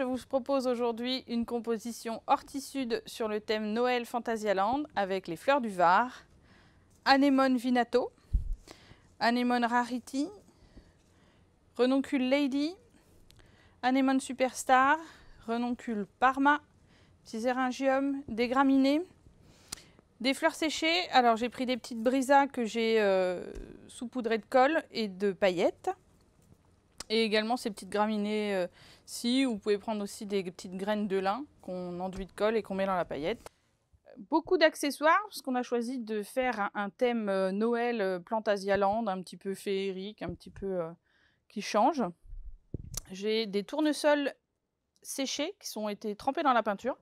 je vous propose aujourd'hui une composition horti-sud sur le thème Noël Phantasialand avec les fleurs du Var, Anémone Vinato, Anémone Rarity, Renoncule Lady, Anémone Superstar, Renoncule Parma, Physéringium, des graminées, des fleurs séchées. Alors j'ai pris des petites brisas que j'ai saupoudrées de colle et de paillettes. Et également ces petites graminées-ci, vous pouvez prendre aussi des petites graines de lin qu'on enduit de colle et qu'on met dans la paillette. Beaucoup d'accessoires, parce qu'on a choisi de faire un thème Noël Phantasialand, un petit peu féerique, un petit peu qui change. J'ai des tournesols séchés qui ont été trempés dans la peinture,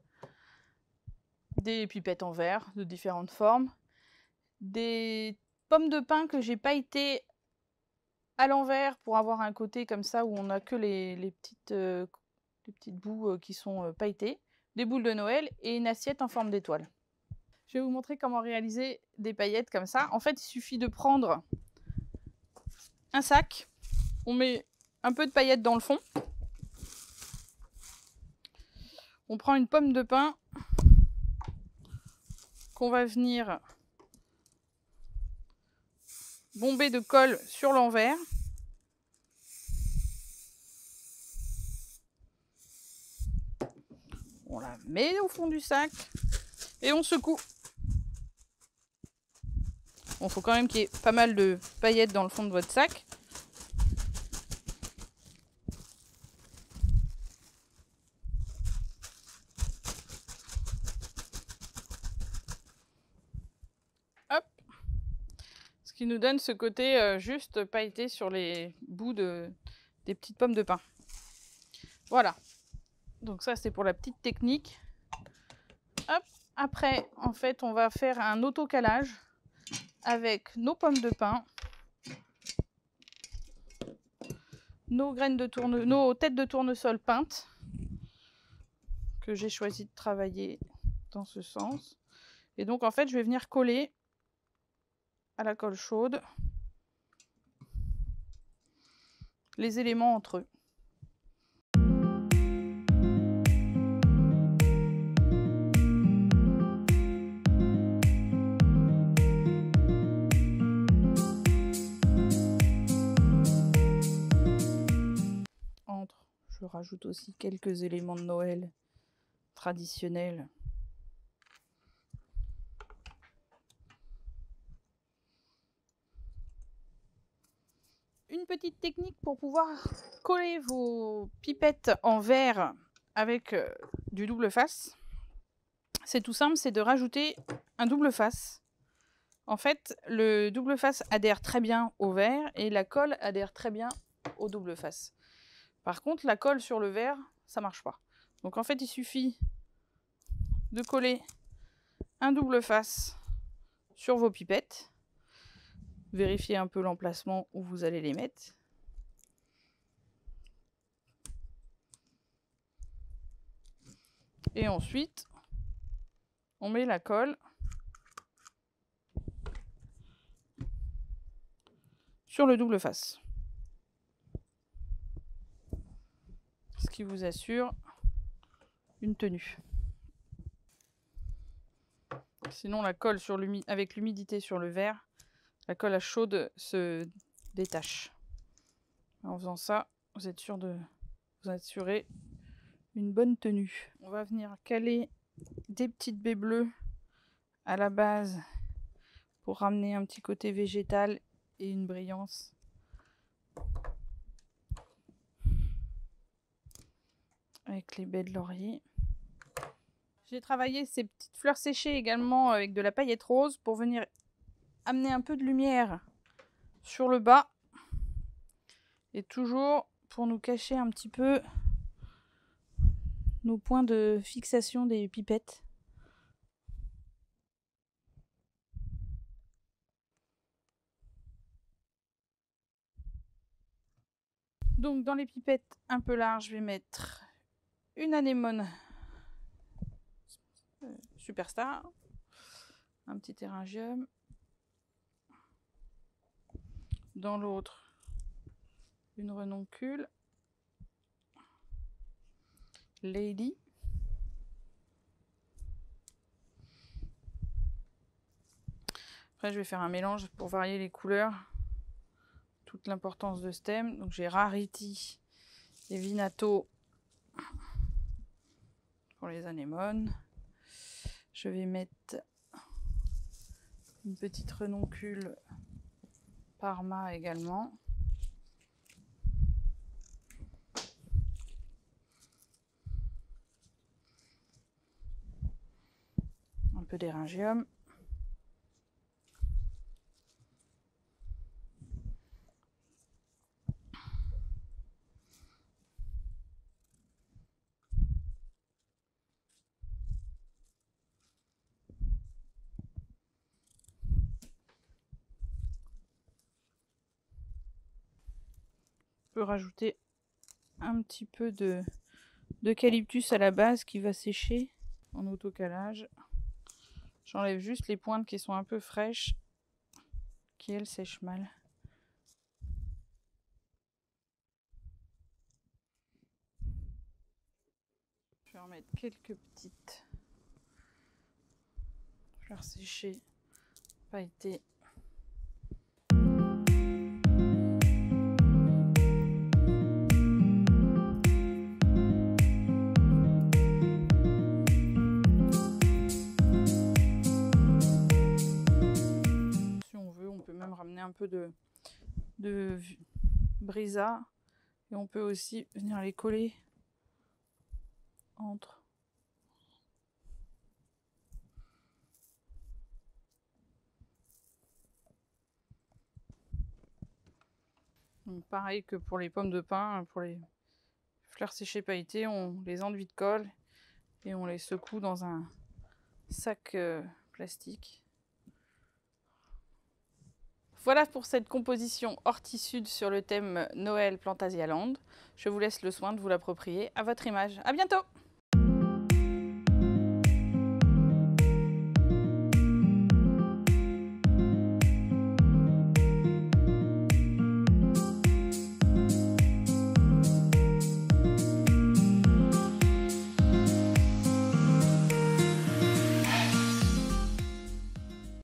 des pipettes en verre de différentes formes, des pommes de pin que j'ai pailletées à l'envers pour avoir un côté comme ça où on n'a que les petites bouts qui sont pailletées, des boules de Noël et une assiette en forme d'étoile. Je vais vous montrer comment réaliser des paillettes comme ça. En fait, il suffit de prendre un sac, on met un peu de paillettes dans le fond, on prend une pomme de pin qu'on va venir bomber de colle sur l'envers. On la met au fond du sac et on secoue. Bon, faut quand même qu'il y ait pas mal de paillettes dans le fond de votre sac. Hop. Ce qui nous donne ce côté juste pailleté sur les bouts des petites pommes de pin. Voilà. Donc ça, c'est pour la petite technique. Hop. Après, en fait, on va faire un autocalage avec nos pommes de pin, nos têtes de tournesol peintes, que j'ai choisi de travailler dans ce sens. Et donc, en fait, je vais venir coller à la colle chaude les éléments entre eux. Je rajoute aussi quelques éléments de Noël traditionnels. Une petite technique pour pouvoir coller vos pipettes en verre avec du double face. C'est tout simple, c'est de rajouter un double face. En fait, le double face adhère très bien au verre et la colle adhère très bien au double face. Par contre, la colle sur le verre, ça marche pas. Donc en fait, il suffit de coller un double face sur vos pipettes. Vérifiez un peu l'emplacement où vous allez les mettre. Et ensuite, on met la colle sur le double face. Ce qui vous assure une tenue. Sinon, la colle avec l'humidité sur le verre, la colle à chaude se détache. En faisant ça, vous êtes sûr de vous assurer une bonne tenue. On va venir caler des petites baies bleues à la base pour ramener un petit côté végétal et une brillance. Avec les baies de laurier. J'ai travaillé ces petites fleurs séchées également avec de la paillette rose pour venir amener un peu de lumière sur le bas. Et toujours pour nous cacher un petit peu nos points de fixation des pipettes. Donc dans les pipettes un peu larges, je vais mettre une anémone Superstar, un petit éringium. Dans l'autre, une renoncule. Lady. Après, je vais faire un mélange pour varier les couleurs. Toute l'importance de ce thème. Donc, j'ai Rarity et Vinato pour les anémones. Je vais mettre une petite renoncule Parma également. Un peu d'éryngium. On peut rajouter un petit peu d'eucalyptus à la base qui va sécher en autocalage. J'enlève juste les pointes qui sont un peu fraîches, qui elles sèchent mal. Je vais en mettre quelques petites fleurs séchées, pailletées. Ramener un peu de brisa et on peut aussi venir les coller entre. Donc pareil que pour les pommes de pin, pour les fleurs séchées pailletées, on les enduit de colle et on les secoue dans un sac plastique. Voilà pour cette composition horti-sud sur le thème Noël Plantasialand. Je vous laisse le soin de vous l'approprier à votre image. À bientôt!